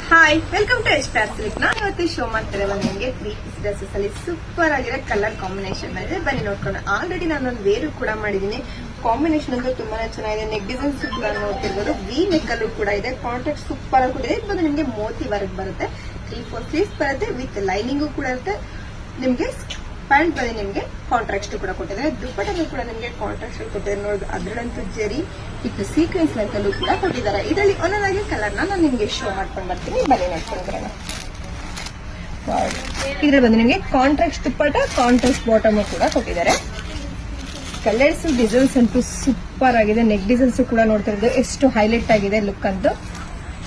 Hi, welcome to H Pyar silk. ನಾನು ಇವತ್ತು show ಮಾಡ್ತಾರೆ ನಿಮಗೆ 3 ಪೀಸ್ ಡ್ರೆಸ್ಸಸ್ ಅಲ್ಲಿ ಸೂಪರ್ ಆಗಿರೋ ಕಲರ್ ಕಾಂಬಿನೇಷನ್ ಇದೆ. ಬನ್ನಿ ನೋಡ್ಕೊಂಡು. ಆಲ್ರೆಡಿ ನಾನೊಂದು ವೇರು ಕೂಡ ಮಾಡಿದೀನಿ. ಕಾಂಬಿನೇಷನ್ ಅಂತೂ ತುಂಬಾನೇ ಚೆನ್ನಾಗಿದೆ. ನೆಕ್ ಡಿಸೈನ್ಸ್ ಕೂಡ ನೋಡ್ತಿರ್ಬೋದು. ವಿ ನೆಕ್ ಅಲ್ಲೂ ಕೂಡ ಇದೆ. ಕಾಂಟ್ರಾಕ್ಟ್ ಸೂಪರ್ ಆಗಿ ಕೂಡ ಇದೆ. ಇದು ನಿಮಗೆ ಮೋತಿ ವರ್ಕ್ ಬರುತ್ತೆ. 3-4 ಸ್ಲೀವ್ಸ್ ಬರುತ್ತೆ. ವಿತ್ ಲೈನಿಂಗು ಕೂಡ ಇರುತ್ತೆ. ನಿಮ್ಗೆ ಪ್ಯಾಂಟ್ ಬರೀ ನಿಮ್ಗೆ ಕಾಂಟ್ರಾಕ್ಟ್ ಕೂಡ ಕೊಟ್ಟಿದ್ದಾರೆ. ದುಪ್ಪಟ್ಟನ್ನು ಕೂಡ ನಿಮ್ಗೆ ಕಾಂಟ್ರಾಕ್ಟ್ ಕೊಟ್ಟಿದ್ದಾರೆ. ನೋಡಿ, ಅದರಲ್ಲಂತೂ ಜರಿ ವಿತ್ ಸೀಕ್ವೆನ್ಸ್ ಲೈಕಲ್ಲೂ ಕೂಡ ಕೊಟ್ಟಿದ್ದಾರೆ. ಇದರಲ್ಲಿ ಒಂದೊಂದಾಗಿ ಕಲರ್ ನಾನು ನಿಮ್ಗೆ ಶೋ ಮಾಡ್ಕೊಂಡು ಬರ್ತೀನಿ. ಬನ್ನಿ ನೋಡ್ಕೊಂಡ್ರೆ ಇದ್ರಲ್ಲಿ ಬಂದು ನಿಮ್ಗೆ ಕಾಂಟ್ರಾಕ್ಟ್ ದುಪ್ಪಟ್ಟ, ಕಾಂಟ್ರಾಕ್ಟ್ ಬಾಟಮ್ ಕೂಡ ಕೊಟ್ಟಿದ್ದಾರೆ. ಕಲರ್ಸ್ ಡಿಸೈನ್ಸ್ ಅಂತೂ ಸೂಪರ್ ಆಗಿದೆ. ನೆಕ್ ಡಿಸೈನ್ಸ್ ಕೂಡ ನೋಡ್ತಾ ಇರೋದು ಎಷ್ಟು ಹೈಲೈಟ್ ಆಗಿದೆ ಲುಕ್ ಅಂತೂ.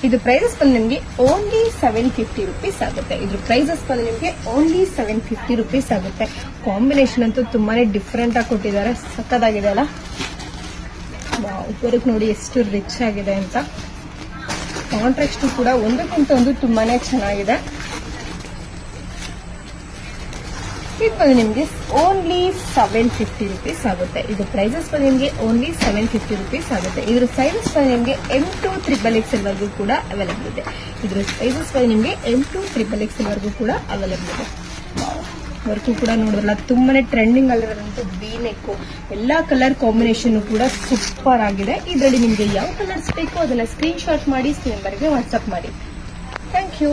ಇದು ಪ್ರೈಸಸ್ ಬಂದು ನಿಮಗೆ ಓನ್ಲಿ 750 ರುಪೀಸ್ ಆಗುತ್ತೆ. ಇದ್ರ ಪ್ರೈಸಸ್ ಬಂದು ನಿಮಗೆ ಓನ್ಲಿ 750 ರುಪೀಸ್ ಆಗುತ್ತೆ. ಕಾಂಬಿನೇಷನ್ ಅಂತೂ ತುಂಬಾನೇ ಡಿಫ್ರೆಂಟ್ ಆಗಿ ಕೊಟ್ಟಿದ್ದಾರೆ. ಸಕ್ಕದಾಗಿದೆ ಅಲ್ಲ. ವರ್ಕ್ ನೋಡಿ ಎಷ್ಟು ರಿಚ್ ಆಗಿದೆ ಅಂತ. ಕಾಂಟ್ರಾಕ್ಟ್ ಕೂಡ ಒಂದಕ್ಕಿಂತ ಒಂದು ತುಂಬಾನೇ ಚೆನ್ನಾಗಿದೆ. ಇದು ಬಂದು ನಿಮಗೆ ಓನ್ಲಿ 750 ರುಪೀಸ್ ಆಗುತ್ತೆ. ಇದು ಪ್ರೈಸಸ್ ಬಂದು ನಿಮಗೆ ಓನ್ಲಿ 750 ರುಪೀಸ್ ಆಗುತ್ತೆ. ಇದ್ರ ಸೈಜಸ್ ಬಂದು ನಿಮಗೆ M2 XXL ವರೆಗೂ ಕೂಡ ಅವೈಲೇಬಲ್ ಇದೆ. ಇದ್ರ ಸೈಜಸ್ ಬಂದು ನಿಮಗೆ M2 XXL ವರೆಗೂ ಕೂಡ ಅವೈಲೇಬಲ್ ಇದೆ. ವರ್ಕು ಕೂಡ ನೋಡೋಲ್ಲ, ತುಂಬಾನೇ ಟ್ರೆಂಡಿಂಗ್ ಅಲ್ಲಿರೋದಂತ ವಿ ನೆಕ್. ಎಲ್ಲಾ ಕಲರ್ ಕಾಂಬಿನೇಷನ್ ಕೂಡ ಸೂಪರ್ ಆಗಿದೆ. ಇದರಲ್ಲಿ ನಿಮಗೆ ಯಾವ ಕಲರ್ಸ್ ಬೇಕೋ ಅದನ್ನ ಸ್ಕ್ರೀನ್ ಶಾಟ್ ಮಾಡಿ ಸ್ಕ್ರೀನ್ ಬರ್ಗೆ ವಾಟ್ಸ್ಆಪ್ ಮಾಡಿ. Thank you.